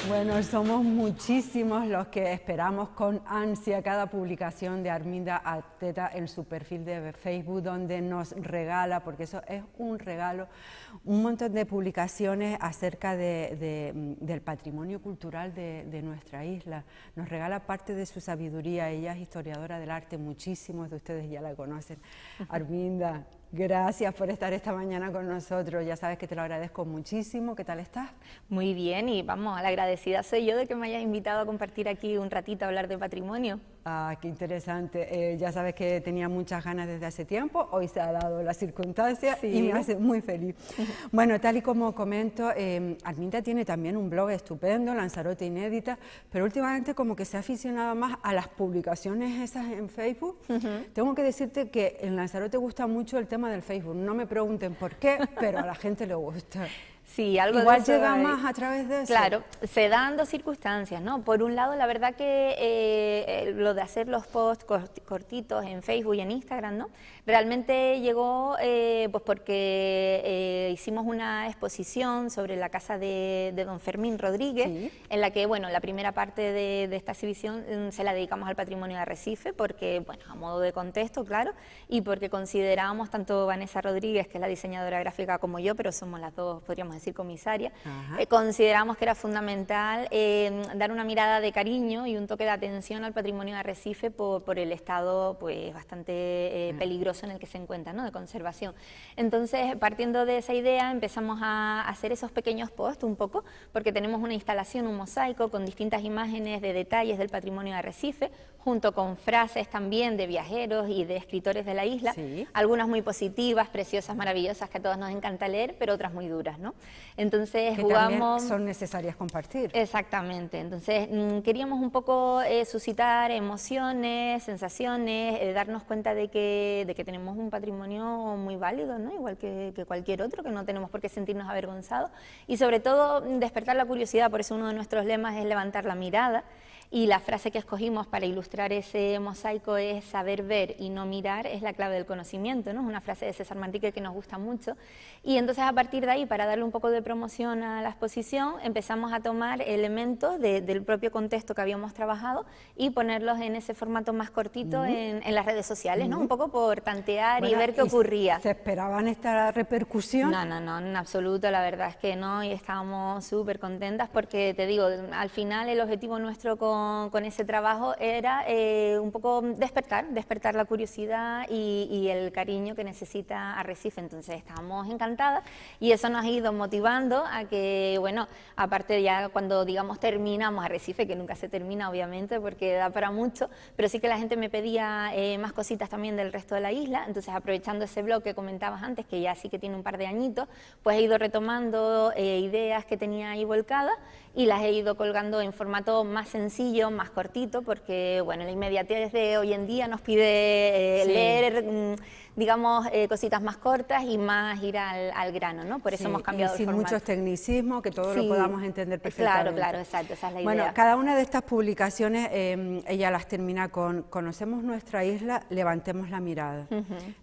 Bueno, somos muchísimos los que esperamos con ansia cada publicación de Arminda Arteta en su perfil de Facebook, donde nos regala, porque eso es un regalo, un montón de publicaciones acerca del patrimonio cultural de nuestra isla. Nos regala parte de su sabiduría. Ella es historiadora del arte, muchísimos de ustedes ya la conocen. Arminda, gracias por estar esta mañana con nosotros, ya sabes que te lo agradezco muchísimo. ¿Qué tal estás? Muy bien, y vamos, la agradecida soy yo de que me hayas invitado a compartir aquí un ratito a hablar de patrimonio. Ah, qué interesante. Ya sabes que tenía muchas ganas desde hace tiempo, hoy se ha dado la circunstancia y me hace muy feliz. Bueno, tal y como comento, Arminda tiene también un blog estupendo, Lanzarote Inédita, pero últimamente como que se ha aficionado más a las publicaciones esas en Facebook. Tengo que decirte que en Lanzarote gusta mucho el tema del Facebook, no me pregunten por qué, pero a la gente le gusta. Sí, algo igual de eso llega más a través de eso. Claro, se dan dos circunstancias, ¿no? Por un lado, la verdad que lo de hacer los posts cortitos en Facebook y en Instagram, ¿no? Realmente llegó pues porque hicimos una exposición sobre la casa de don Fermín Rodríguez, en la que, bueno, la primera parte de esta exhibición se la dedicamos al patrimonio de Arrecife, porque, bueno, a modo de contexto, claro, y porque consideramos, tanto Vanessa Rodríguez, que es la diseñadora gráfica, como yo, pero somos las dos, podríamos decir, comisaria, consideramos que era fundamental dar una mirada de cariño y un toque de atención al patrimonio de Arrecife por el estado pues bastante peligroso en el que se encuentra, ¿no?, de conservación. Entonces, partiendo de esa idea, empezamos a hacer esos pequeños posts un poco, porque tenemos una instalación, un mosaico con distintas imágenes de detalles del patrimonio de Arrecife, junto con frases también de viajeros y de escritores de la isla, algunas muy positivas, preciosas, maravillosas, que a todos nos encanta leer, pero otras muy duras, ¿no? Entonces que jugamos... también son necesarias compartir. Exactamente, entonces queríamos un poco suscitar emociones, sensaciones, darnos cuenta de que tenemos un patrimonio muy válido, ¿no?, igual que cualquier otro, que no tenemos por qué sentirnos avergonzados, y sobre todo despertar la curiosidad. Por eso uno de nuestros lemas es levantar la mirada, y la frase que escogimos para ilustrar ese mosaico es: saber ver y no mirar es la clave del conocimiento, ¿no? Es una frase de César Manrique que nos gusta mucho, y entonces a partir de ahí, para darle un poco de promoción a la exposición, empezamos a tomar elementos del propio contexto que habíamos trabajado y ponerlos en ese formato más cortito en las redes sociales, ¿no? Un poco por tantear y ver qué ocurría. ¿Se esperaban esta repercusión? No, en absoluto, la verdad es que no, y estábamos súper contentas porque, te digo, al final el objetivo nuestro con ese trabajo era un poco despertar la curiosidad y el cariño que necesita Arrecife. Entonces estábamos encantadas y eso nos ha ido motivando a que, bueno, aparte ya cuando, digamos, terminamos Arrecife, que nunca se termina obviamente porque da para mucho, pero sí que la gente me pedía más cositas también del resto de la isla. Entonces, aprovechando ese blog que comentabas antes, que ya sí que tiene un par de añitos, pues he ido retomando ideas que tenía ahí volcadas y las he ido colgando en formato más sencillo, más cortito, porque, bueno, la inmediatez de hoy en día nos pide leer, digamos, cositas más cortas y más ir al grano, ¿no? Por eso hemos cambiado el formato. Sin muchos tecnicismos, que todos lo podamos entender perfectamente. Claro, exacto, esa es la idea. Bueno, cada una de estas publicaciones, ella las termina con: conocemos nuestra isla, levantemos la mirada.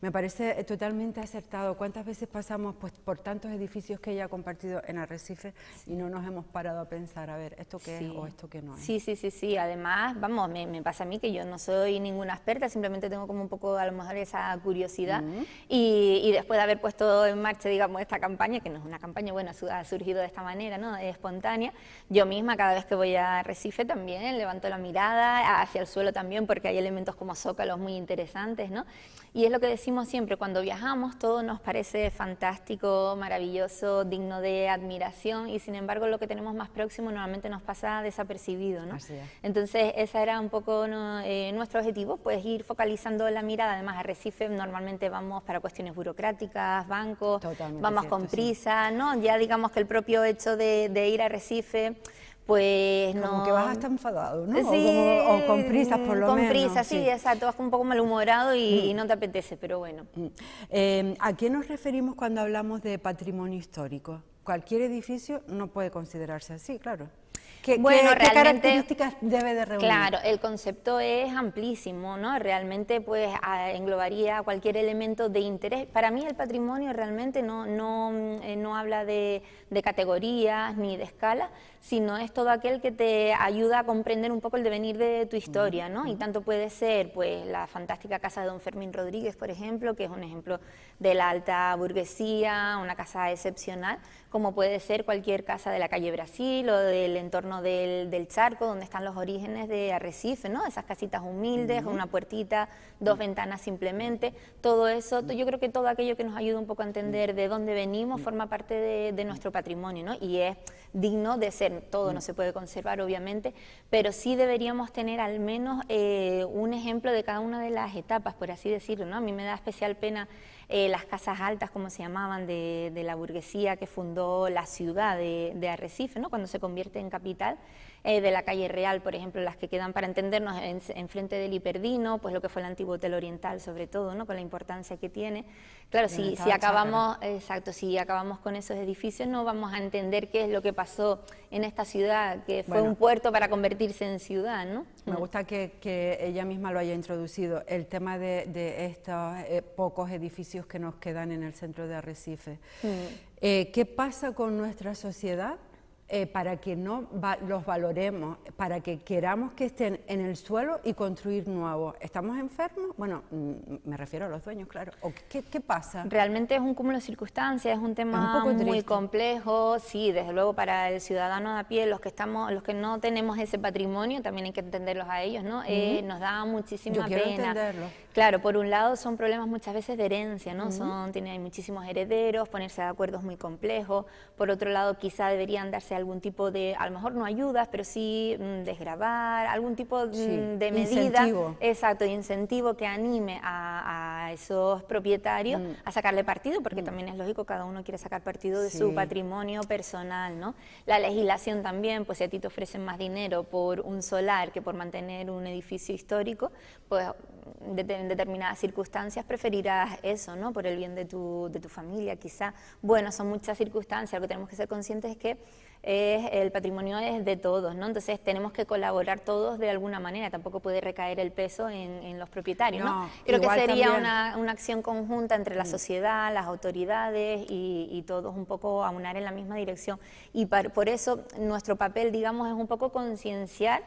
Me parece totalmente acertado. ¿Cuántas veces pasamos pues por tantos edificios que ella ha compartido en Arrecife y no nos hemos parado a pensar, a ver, esto qué es o esto qué no es? Sí, además, vamos, me pasa a mí que yo no soy ninguna experta, simplemente tengo como un poco, a lo mejor, esa curiosidad, y después de haber puesto en marcha, digamos, esta campaña, que no es una campaña, bueno, ha surgido de esta manera, ¿no?, espontánea, yo misma cada vez que voy a Arrecife también levanto la mirada hacia el suelo también, porque hay elementos como zócalos muy interesantes, ¿no? Y es lo que decimos siempre, cuando viajamos todo nos parece fantástico, maravilloso, digno de admiración, y sin embargo lo que tenemos más próximo normalmente nos pasa desapercibido, ¿no? Así es. Entonces ese era un poco nuestro objetivo, pues ir focalizando la mirada. Además, a Arrecife normalmente vamos para cuestiones burocráticas, bancos, vamos con prisa, ¿no? Ya digamos que el propio hecho de ir a Arrecife, pues no... Como que vas hasta enfadado, ¿no? Sí, o con prisas, por lo menos. Con prisas, sí, exacto, vas un poco malhumorado y no te apetece, pero bueno. ¿A qué nos referimos cuando hablamos de patrimonio histórico? Cualquier edificio no puede considerarse así, claro. Bueno, ¿Qué realmente, características debe de reunir? claro, el concepto es amplísimo, ¿no? Realmente pues englobaría cualquier elemento de interés. Para mí el patrimonio realmente no habla de categorías ni de escala, sino es todo aquel que te ayuda a comprender un poco el devenir de tu historia, ¿no? Y tanto puede ser pues la fantástica casa de don Fermín Rodríguez, por ejemplo, que es un ejemplo de la alta burguesía, una casa excepcional, como puede ser cualquier casa de la calle Brasil o del entorno del Charco, donde están los orígenes de Arrecife, ¿no? Esas casitas humildes, con una puertita, dos ventanas simplemente, todo eso, yo creo que todo aquello que nos ayuda un poco a entender de dónde venimos forma parte de nuestro patrimonio, ¿no? Y es digno de ser, todo no se puede conservar obviamente, pero sí deberíamos tener al menos un ejemplo de cada una de las etapas, por así decirlo, ¿no? A mí me da especial pena las casas altas, como se llamaban, de la burguesía que fundó la ciudad de Arrecife, ¿no? Cuando se convierte en capital, de la calle Real, por ejemplo, las que quedan, para entendernos, en frente del Hiperdino, pues lo que fue el antiguo Hotel Oriental, sobre todo, ¿no? Con la importancia que tiene. Claro, si acabamos, exacto, si acabamos con esos edificios, no vamos a entender qué es lo que pasó en esta ciudad, que fue un puerto para convertirse en ciudad, ¿no? Me gusta que ella misma lo haya introducido, el tema de estos pocos edificios que nos quedan en el centro de Arrecife. ¿Qué pasa con nuestra sociedad para que no los valoremos, para que queramos que estén en el suelo y construir nuevos? ¿Estamos enfermos? Bueno, me refiero a los dueños, claro. ¿O qué pasa? Realmente es un cúmulo de circunstancias, es un tema muy complejo. Sí, desde luego para el ciudadano de a pie, los que no tenemos ese patrimonio, también hay que entenderlos a ellos, ¿no? Nos da muchísima pena. Entenderlo. Claro, por un lado son problemas muchas veces de herencia, ¿no? Hay muchísimos herederos, ponerse de acuerdo es muy complejo. Por otro lado, quizá deberían darse algún tipo de, a lo mejor no ayudas, pero sí desgravar, algún tipo de medida, incentivo. Exacto, incentivo que anime a esos propietarios a sacarle partido, porque también es lógico, cada uno quiere sacar partido de su patrimonio personal, ¿no? La legislación también, pues si a ti te ofrecen más dinero por un solar que por mantener un edificio histórico, pues en determinadas circunstancias preferirás eso, ¿no? Por el bien de tu familia, quizá. Bueno, son muchas circunstancias, lo que tenemos que ser conscientes es que el patrimonio es de todos, ¿no? Entonces tenemos que colaborar todos de alguna manera, tampoco puede recaer el peso en los propietarios, ¿no? Creo que sería una acción conjunta entre la sociedad, las autoridades y todos un poco aunar en la misma dirección. Y por eso nuestro papel, digamos, es un poco concienciar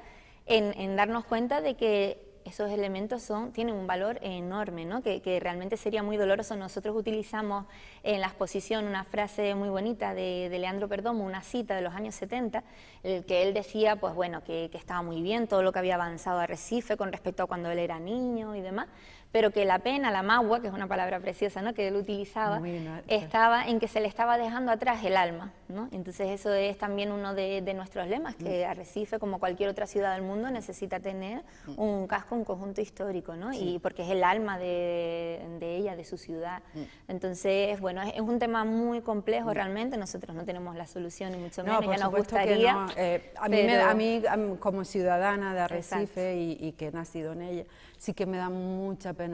en darnos cuenta de que esos elementos tienen un valor enorme, ¿no? Que realmente sería muy doloroso. Nosotros utilizamos en la exposición una frase muy bonita de Leandro Perdomo, una cita de los años 70, que él decía, pues bueno, que estaba muy bien todo lo que había avanzado Arrecife con respecto a cuando él era niño y demás, pero que la pena, la magua, que es una palabra preciosa, ¿no?, que él utilizaba, estaba en que se le estaba dejando atrás el alma, ¿no? Entonces eso es también uno de nuestros lemas, que Arrecife, como cualquier otra ciudad del mundo, necesita tener un casco, un conjunto histórico, ¿no? Y porque es el alma de ella, de su ciudad. Entonces, bueno, es un tema muy complejo realmente, nosotros no tenemos la solución, ni mucho menos, ya nos gustaría. A mí, como ciudadana de Arrecife y que he nacido en ella, sí que me da mucha pena.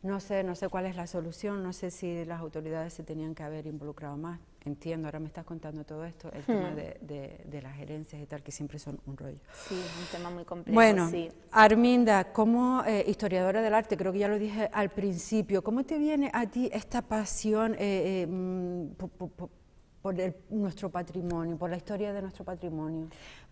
No sé cuál es la solución, no sé si las autoridades se tenían que haber involucrado más. Entiendo, ahora me estás contando todo esto, el tema de las herencias y tal, que siempre son un rollo. Sí, es un tema muy complejo. Bueno, sí. Arminda, como historiadora del arte, creo que ya lo dije al principio, ¿cómo te viene a ti esta pasión por nuestro patrimonio, por la historia de nuestro patrimonio?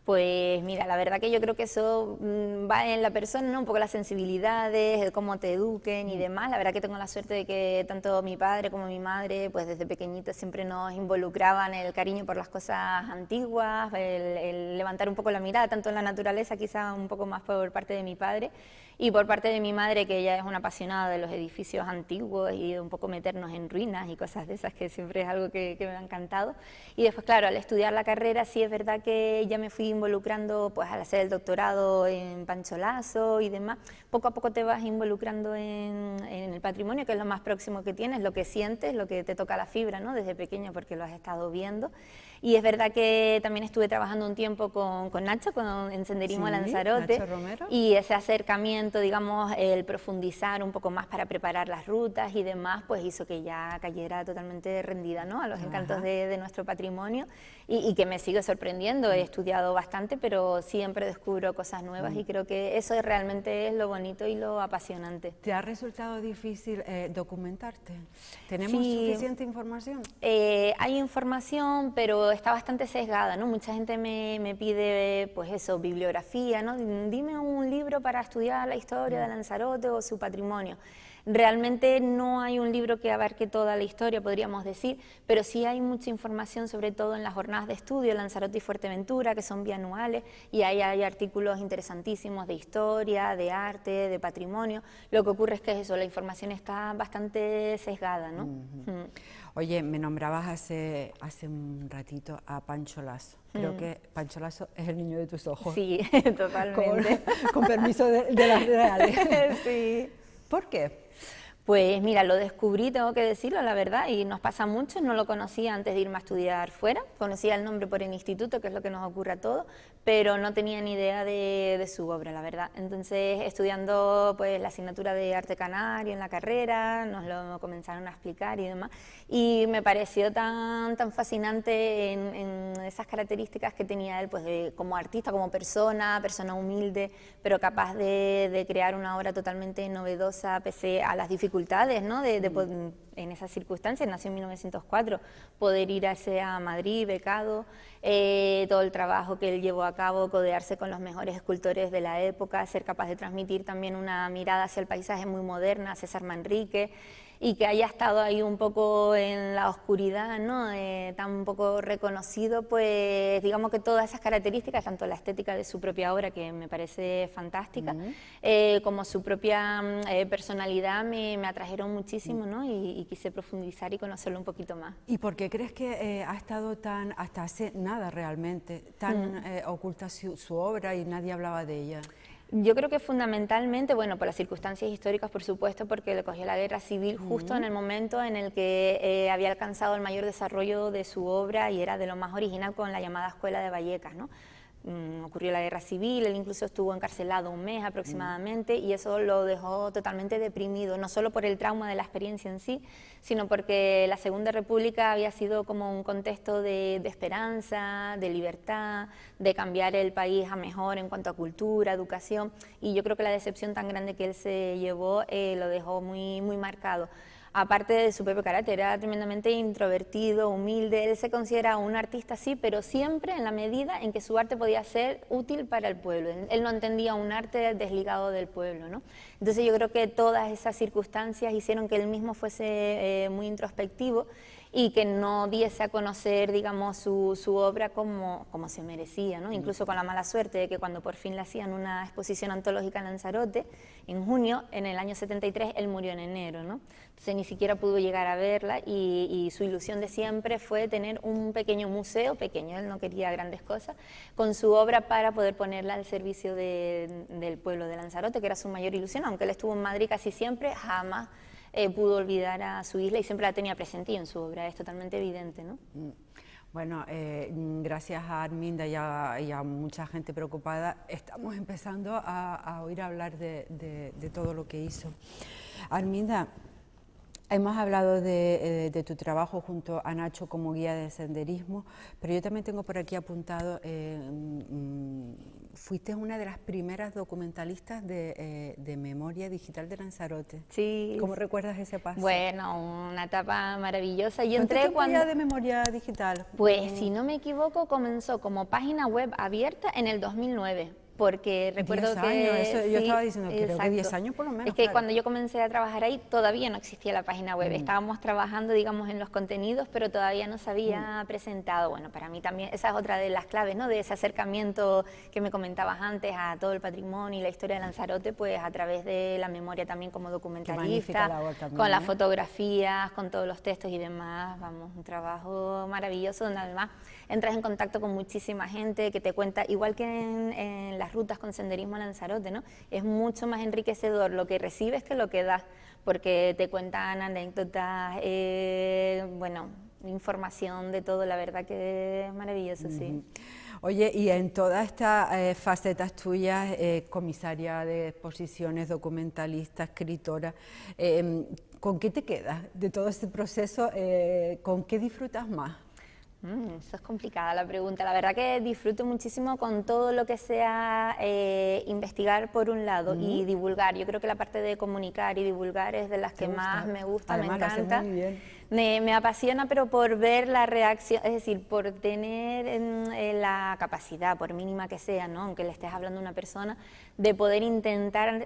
Pues mira, la verdad que yo creo que eso va en la persona, ¿no? Un poco las sensibilidades, el cómo te eduquen y demás. La verdad que tengo la suerte de que tanto mi padre como mi madre, pues desde pequeñitos siempre nos involucraban el cariño por las cosas antiguas, el levantar un poco la mirada, tanto en la naturaleza, quizá un poco más por parte de mi padre, y por parte de mi madre, que ella es una apasionada de los edificios antiguos y de un poco meternos en ruinas y cosas de esas, que siempre es algo que me ha encantado. Y después, claro, al estudiar la carrera, sí es verdad que ya me fui involucrando, pues al hacer el doctorado en Pancho Lasso y demás, poco a poco te vas involucrando en el patrimonio, que es lo más próximo que tienes, lo que sientes, lo que te toca la fibra, ¿no? Desde pequeña, porque lo has estado viendo. Y es verdad que también estuve trabajando un tiempo con Nacho, en Senderismo Lanzarote, Nacho Romero. Y ese acercamiento, digamos, el profundizar un poco más para preparar las rutas y demás, pues hizo que ya cayera totalmente rendida, ¿no? A los encantos de nuestro patrimonio y que me sigue sorprendiendo. He estudiado bastante, pero siempre descubro cosas nuevas y creo que eso realmente es lo bonito y lo apasionante. ¿Te ha resultado difícil documentarte? ¿Tenemos suficiente información? Hay información, pero está bastante sesgada, ¿no? Mucha gente me pide, pues eso, bibliografía, ¿no? Dime un libro para estudiar la historia de Lanzarote o su patrimonio. Realmente no hay un libro que abarque toda la historia, podríamos decir, pero sí hay mucha información, sobre todo en las jornadas de estudio, Lanzarote y Fuerteventura, que son bianuales, y ahí hay artículos interesantísimos de historia, de arte, de patrimonio. Lo que ocurre es que eso, la información está bastante sesgada, ¿no? Oye, me nombrabas hace un ratito a Pancho Lasso. Creo que Pancho Lasso es el niño de tus ojos. Sí, totalmente. Con permiso de las reales. Sí. ¿Por qué? Pues mira, lo descubrí, tengo que decirlo, la verdad, y nos pasa mucho, no lo conocía antes de irme a estudiar fuera, conocía el nombre por el instituto, que es lo que nos ocurre a todos, pero no tenía ni idea de su obra, la verdad. Entonces, estudiando pues la asignatura de arte canario en la carrera, nos lo comenzaron a explicar y demás, y me pareció tan fascinante en esas características que tenía él, pues como artista, como persona humilde, pero capaz de crear una obra totalmente novedosa, pese a las dificultades, ¿no? En esas circunstancias. Nació en 1904, poder irse a Madrid, becado, todo el trabajo que él llevó a cabo, codearse con los mejores escultores de la época, ser capaz de transmitir también una mirada hacia el paisaje muy moderna, César Manrique, y que haya estado ahí un poco en la oscuridad, ¿no? Tan poco reconocido, pues digamos que todas esas características, tanto la estética de su propia obra, que me parece fantástica, como su propia personalidad me atrajeron muchísimo, ¿no? Y quise profundizar y conocerlo un poquito más. ¿Y por qué crees que ha estado hasta hace nada realmente, tan oculta su obra y nadie hablaba de ella? Yo creo que fundamentalmente, bueno, por las circunstancias históricas, por supuesto, porque le cogió la guerra civil justo en el momento en el que había alcanzado el mayor desarrollo de su obra y era de lo más original con la llamada Escuela de Vallecas, ¿no? Ocurrió la guerra civil, él incluso estuvo encarcelado un mes aproximadamente y eso lo dejó totalmente deprimido, no solo por el trauma de la experiencia en sí, sino porque la Segunda República había sido como un contexto de esperanza, de libertad, de cambiar el país a mejor en cuanto a cultura, educación, y yo creo que la decepción tan grande que él se llevó lo dejó muy marcado. Aparte de su propio carácter, era tremendamente introvertido, humilde, él se considera un artista sí, pero siempre en la medida en que su arte podía ser útil para el pueblo. Él no entendía un arte desligado del pueblo, ¿no? Entonces yo creo que todas esas circunstancias hicieron que él mismo fuese muy introspectivo y que no diese a conocer, digamos, su obra como se merecía, ¿no? Incluso con la mala suerte de que cuando por fin le hacían una exposición antológica en Lanzarote, en junio, en el año 73, él murió en enero, ¿no? Entonces ni siquiera pudo llegar a verla y su ilusión de siempre fue tener un pequeño museo, pequeño, él no quería grandes cosas, con su obra para poder ponerla al servicio del pueblo de Lanzarote, que era su mayor ilusión, aunque él estuvo en Madrid casi siempre, jamás pudo olvidar a su isla y siempre la tenía presente y en su obra es totalmente evidente, ¿no? Bueno, gracias a Arminda y a mucha gente preocupada, estamos empezando a oír hablar de todo lo que hizo. Arminda, hemos hablado de tu trabajo junto a Nacho como guía de senderismo, pero yo también tengo por aquí apuntado, fuiste una de las primeras documentalistas de Memoria Digital de Lanzarote. Sí. ¿Cómo recuerdas ese paso? Bueno, una etapa maravillosa. Yo ¿Cuánto entré tiempo cuando ya de Memoria Digital? Pues si no me equivoco comenzó como página web abierta en el 2009. porque recuerdo 10 que... años, eso yo sí, estaba diciendo, creo que exacto. 10 años por lo menos. Es que claro. cuando yo comencé a trabajar ahí todavía no existía la página web, estábamos trabajando, digamos, en los contenidos, pero todavía no se había presentado. Bueno, para mí también esa es otra de las claves, ¿no?, de ese acercamiento que me comentabas antes a todo el patrimonio y la historia de Lanzarote, pues a través de la memoria también como documentalista, también, con las fotografías, con todos los textos y demás. Vamos, un trabajo maravilloso donde además entras en contacto con muchísima gente que te cuenta, igual que en las rutas con senderismo a Lanzarote, ¿no? Es mucho más enriquecedor lo que recibes que lo que das, porque te cuentan anécdotas, bueno, información de todo, la verdad que es maravilloso, sí. Oye, y en todas estas facetas tuyas, comisaria de exposiciones, documentalista, escritora, ¿con qué te quedas de todo este proceso? ¿Con qué disfrutas más? Eso es complicada la pregunta. La verdad que disfruto muchísimo con todo lo que sea investigar por un lado y divulgar. Yo creo que la parte de comunicar y divulgar es de las que más me gusta, además, me encanta. lo haces muy bien. Me apasiona, pero por ver la reacción, es decir, por tener la capacidad, por mínima que sea, ¿no?, aunque le estés hablando a una persona, de poder intentar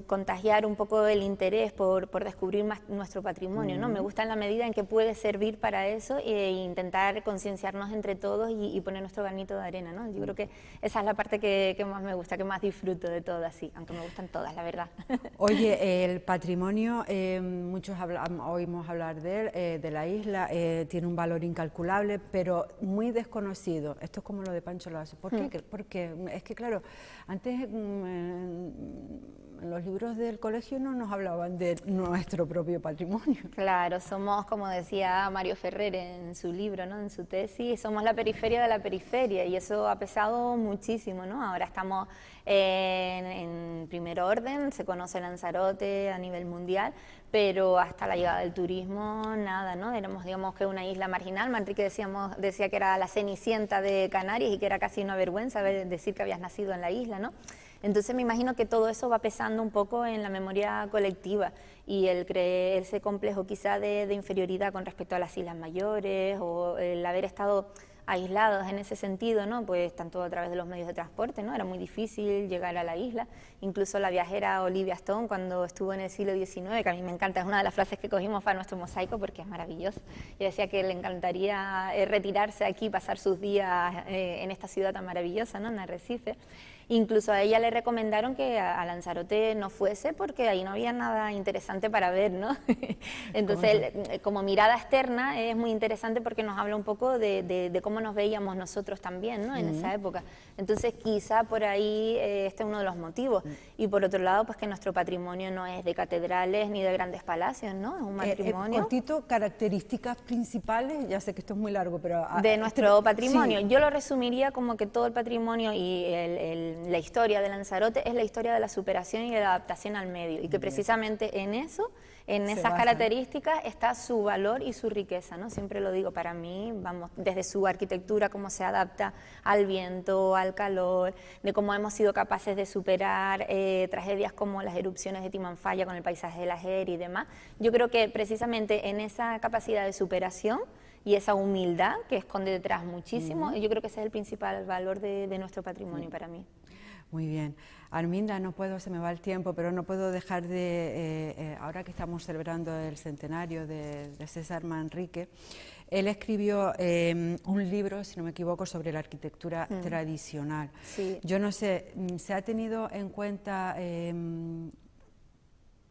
contagiar un poco el interés por descubrir más nuestro patrimonio, ¿no? Me gusta en la medida en que puede servir para eso e intentar concienciarnos entre todos y poner nuestro granito de arena, ¿no? Yo creo que esa es la parte que más me gusta, que más disfruto de todas, sí, aunque me gustan todas, la verdad. Oye, el patrimonio, muchos oímos hablar de él, de la isla, tiene un valor incalculable, pero muy desconocido. Esto es como lo de Pancho Lazo. ¿Por qué? Porque es que, claro, antes en los libros del colegio no nos hablaban de nuestro propio patrimonio. Claro, somos, como decía Mario Ferrer en su libro, ¿no?, en su tesis, somos la periferia de la periferia, y eso ha pesado muchísimo, ¿no? Ahora estamos en primer orden, se conoce Lanzarote a nivel mundial, pero hasta la llegada del turismo, nada, ¿no? Éramos, digamos, que una isla marginal. Manrique decía que era la Cenicienta de Canarias y que era casi una vergüenza decir que habías nacido en la isla, ¿no? Entonces me imagino que todo eso va pesando un poco en la memoria colectiva, y el creerse complejo quizá de inferioridad con respecto a las islas mayores, o el haber estado aislados en ese sentido, ¿no?, pues tanto a través de los medios de transporte, ¿no?, era muy difícil llegar a la isla. Incluso la viajera Olivia Stone, cuando estuvo en el siglo XIX, que a mí me encanta, es una de las frases que cogimos para nuestro mosaico porque es maravilloso, y decía que le encantaría retirarse aquí, pasar sus días en esta ciudad tan maravillosa, ¿no?, en Arrecife. Incluso a ella le recomendaron que a Lanzarote no fuese porque ahí no había nada interesante para ver, ¿no? Entonces, como mirada externa es muy interesante porque nos habla un poco de cómo nos veíamos nosotros también, ¿no?, en esa época. Entonces, quizá por ahí este es uno de los motivos. Y por otro lado, pues que nuestro patrimonio no es de catedrales ni de grandes palacios, ¿no? Es un patrimonio... cortito, características principales, ya sé que esto es muy largo, pero... de nuestro patrimonio. Sí. Yo lo resumiría como que todo el patrimonio y la historia de Lanzarote es la historia de la superación y de la adaptación al medio, y que precisamente en eso, en esas características está su valor y su riqueza, ¿no? Siempre lo digo, para mí, vamos, desde su arquitectura, cómo se adapta al viento, al calor, de cómo hemos sido capaces de superar tragedias como las erupciones de Timanfaya con el paisaje de la Jer y demás. Yo creo que precisamente en esa capacidad de superación y esa humildad que esconde detrás muchísimo, yo creo que ese es el principal valor de nuestro patrimonio para mí. Muy bien. Arminda, no puedo, se me va el tiempo, pero no puedo dejar de, ahora que estamos celebrando el centenario de César Manrique, él escribió un libro, si no me equivoco, sobre la arquitectura tradicional. Sí. Yo no sé, ¿se ha tenido en cuenta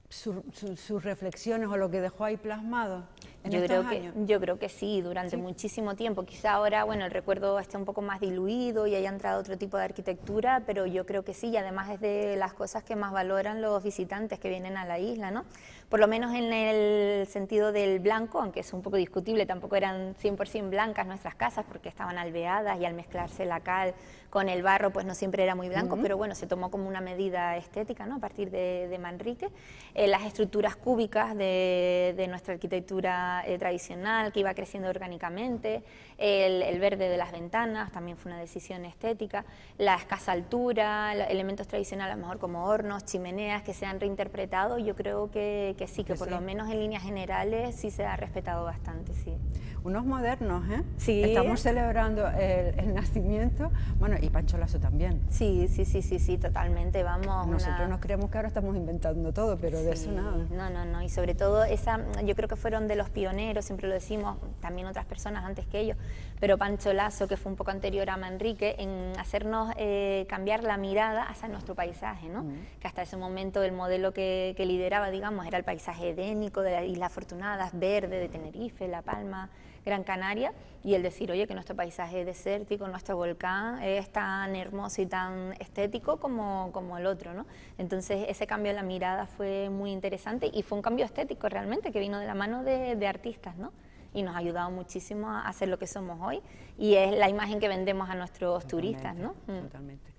sus reflexiones o lo que dejó ahí plasmado en estos años? Yo creo que sí, durante muchísimo tiempo. Quizá ahora, bueno, el recuerdo esté un poco más diluido y haya entrado otro tipo de arquitectura, pero yo creo que sí, y además es de las cosas que más valoran los visitantes que vienen a la isla, ¿no? Por lo menos en el sentido del blanco, aunque es un poco discutible, tampoco eran 100% blancas nuestras casas porque estaban alveadas y al mezclarse la cal con el barro pues no siempre era muy blanco, pero bueno, se tomó como una medida estética, ¿no?, a partir de Manrique. Las estructuras cúbicas de nuestra arquitectura música tradicional que iba creciendo orgánicamente, el verde de las ventanas también fue una decisión estética, la escasa altura, elementos tradicionales a lo mejor como hornos, chimeneas que se han reinterpretado, yo creo que sí, que por lo menos en líneas generales sí se ha respetado bastante, sí. Unos modernos, ¿eh? Sí. Estamos celebrando el nacimiento, bueno, y Pancho Lasso también. Sí, totalmente, vamos. Nosotros nos creemos que ahora estamos inventando todo, pero sí, de eso nada. No, y sobre todo yo creo que fueron de los pioneros, siempre lo decimos, también otras personas antes que ellos, pero Pancho Lasso, que fue un poco anterior a Manrique, en hacernos cambiar la mirada hacia nuestro paisaje, ¿no? Que hasta ese momento el modelo que lideraba, digamos, era el paisaje edénico de las Islas Afortunadas, verde, de Tenerife, La Palma, Gran Canaria, y el decir, oye, que nuestro paisaje desértico, nuestro volcán es tan hermoso y tan estético como el otro, ¿no? Entonces ese cambio de la mirada fue muy interesante y fue un cambio estético realmente que vino de la mano de artistas, ¿no? Y nos ha ayudado muchísimo a hacer lo que somos hoy y es la imagen que vendemos a nuestros turistas, ¿no? Totalmente.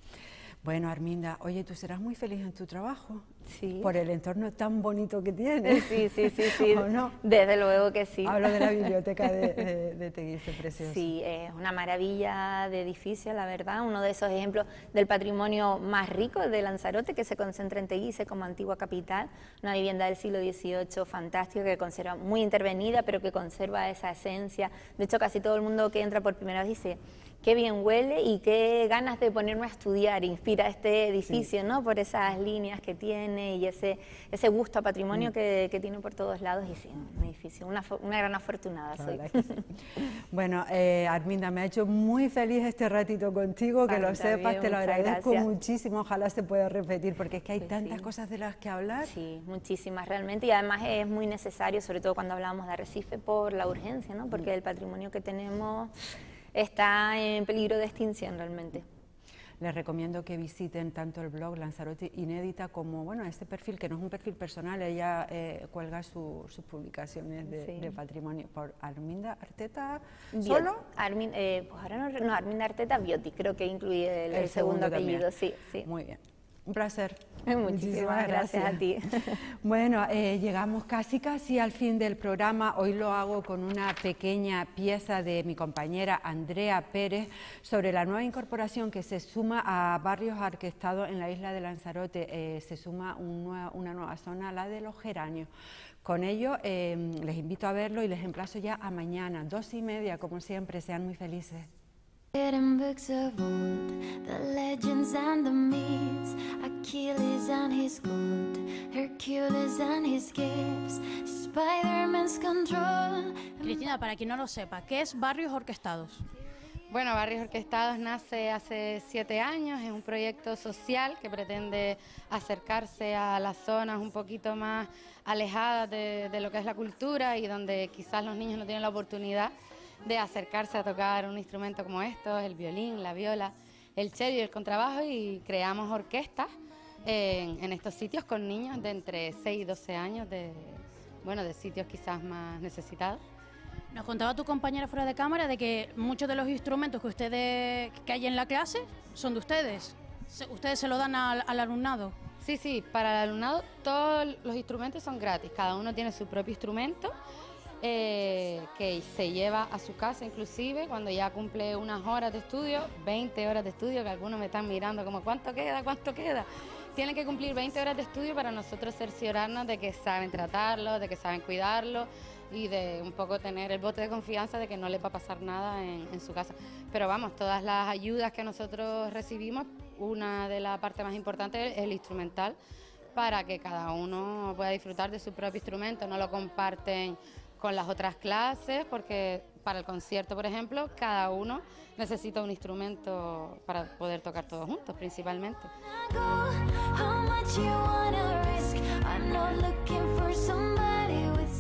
Bueno, Arminda, oye, ¿tú serás muy feliz en tu trabajo? Sí. Por el entorno tan bonito que tienes. Sí. ¿O no? Desde luego que sí. Hablo de la biblioteca de Teguise, preciosa. Sí, es una maravilla de edificio, la verdad, uno de esos ejemplos del patrimonio más rico de Lanzarote, que se concentra en Teguise como antigua capital, una vivienda del siglo XVIII fantástica, que conserva, muy intervenida, pero que conserva esa esencia. De hecho, casi todo el mundo que entra por primera vez dice, qué bien huele y qué ganas de ponerme a estudiar, inspira este edificio, sí, ¿no? Por esas líneas que tiene y ese gusto a patrimonio que tiene por todos lados, y sí, un edificio, una gran afortunada soy. Sí. Bueno, Arminda, me ha hecho muy feliz este ratito contigo, que lo sepas, te lo agradezco muchísimo, ojalá se pueda repetir, porque es que hay tantas cosas de las que hablar. Sí, muchísimas realmente, y además es muy necesario, sobre todo cuando hablamos de Arrecife, por la urgencia, ¿no? Porque el patrimonio que tenemos está en peligro de extinción realmente. Les recomiendo que visiten tanto el blog Lanzarote Inédita como, bueno, este perfil, que no es un perfil personal, ella cuelga sus publicaciones de patrimonio. ¿Por Arminda Arteta solo? Pues ahora no, Arminda Arteta Bioti, creo que incluye el segundo apellido, sí. Muy bien. Un placer. Muchísimas gracias a ti. Bueno, llegamos casi al fin del programa. Hoy lo hago con una pequeña pieza de mi compañera Andrea Pérez sobre la nueva incorporación que se suma a barrios orquestados en la isla de Lanzarote. Se suma una nueva zona, la de los geranios. Con ello les invito a verlo y les emplazo ya a mañana, 2:30, como siempre. Sean muy felices. In books of old, the legends and the myths, Achilles and his gold, Hercules and his gifts, Spider-Man's control. Cristina, para quien no lo sepa, ¿qué es Barrios Orquestados? Bueno, Barrios Orquestados nace hace 7 años, es un proyecto social que pretende acercarse a las zonas un poquito más alejadas de lo que es la cultura y donde quizás los niños no tienen la oportunidad de acercarse a tocar un instrumento como estos, el violín, la viola, el cello y el contrabajo, y creamos orquestas en estos sitios con niños de entre 6 y 12 años, de sitios quizás más necesitados. Nos contaba tu compañera fuera de cámara de que muchos de los instrumentos que hay en la clase son de ustedes. ¿Ustedes se lo dan al alumnado? Sí, para el alumnado todos los instrumentos son gratis, cada uno tiene su propio instrumento. Que se lleva a su casa inclusive cuando ya cumple unas horas de estudio, 20 horas de estudio, que algunos me están mirando como ¿cuánto queda? Tienen que cumplir 20 horas de estudio para nosotros cerciorarnos de que saben tratarlo, de que saben cuidarlo y de un poco tener el bote de confianza de que no les va a pasar nada en su casa. Pero vamos, todas las ayudas que nosotros recibimos, una de las partes más importantes es el instrumental, para que cada uno pueda disfrutar de su propio instrumento, no lo comparten con las otras clases, porque para el concierto, por ejemplo, cada uno necesita un instrumento para poder tocar todos juntos, principalmente.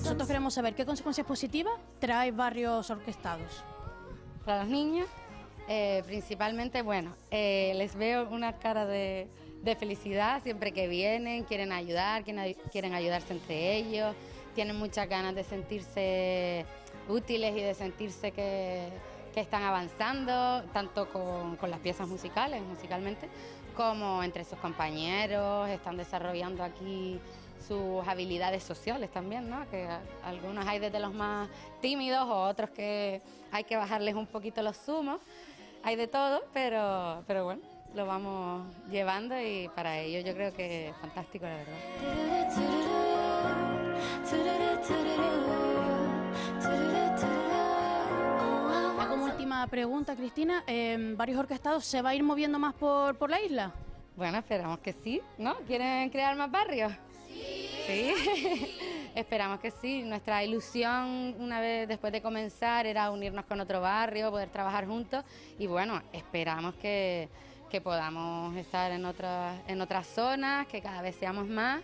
Nosotros queremos saber qué consecuencias positivas trae Barrios Orquestados. Para los niños, principalmente, bueno, les veo una cara de felicidad siempre que vienen, quieren ayudar, quieren ayudarse entre ellos, tienen muchas ganas de sentirse útiles y de sentirse que están avanzando, tanto con las piezas musicalmente, como entre sus compañeros, están desarrollando aquí sus habilidades sociales también, ¿no? Que algunos hay desde los más tímidos o otros que hay que bajarles un poquito los humos, hay de todo, pero bueno, lo vamos llevando y para ello yo creo que es fantástico, la verdad. Como última pregunta, Cristina, ¿varios orquestados se va a ir moviendo más por la isla? Bueno, esperamos que sí, ¿no? ¿Quieren crear más barrios? Sí. Esperamos que sí. Nuestra ilusión una vez después de comenzar era unirnos con otro barrio, poder trabajar juntos y bueno, esperamos que podamos estar en otras zonas, que cada vez seamos más,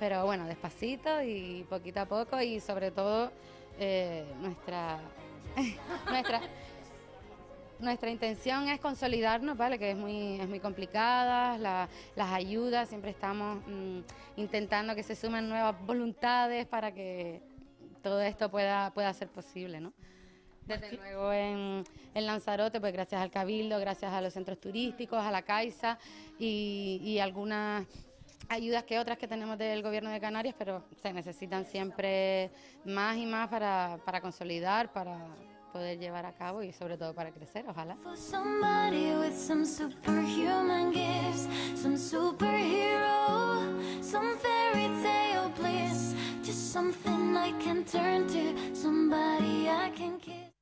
pero bueno, despacito y poquito a poco y sobre todo nuestra intención es consolidarnos, ¿vale? Que es muy complicada, las ayudas, siempre estamos intentando que se sumen nuevas voluntades para que todo esto pueda ser posible, ¿no? Desde luego en Lanzarote, pues gracias al Cabildo, gracias a los centros turísticos, a la Caixa y algunas ayudas que otras que tenemos del Gobierno de Canarias, pero se necesitan siempre más y más para consolidar, para poder llevar a cabo y sobre todo para crecer, ojalá. For somebody with some superhuman gifts, some superhero, some fairy tale bliss, just something I can turn to, somebody I can kiss.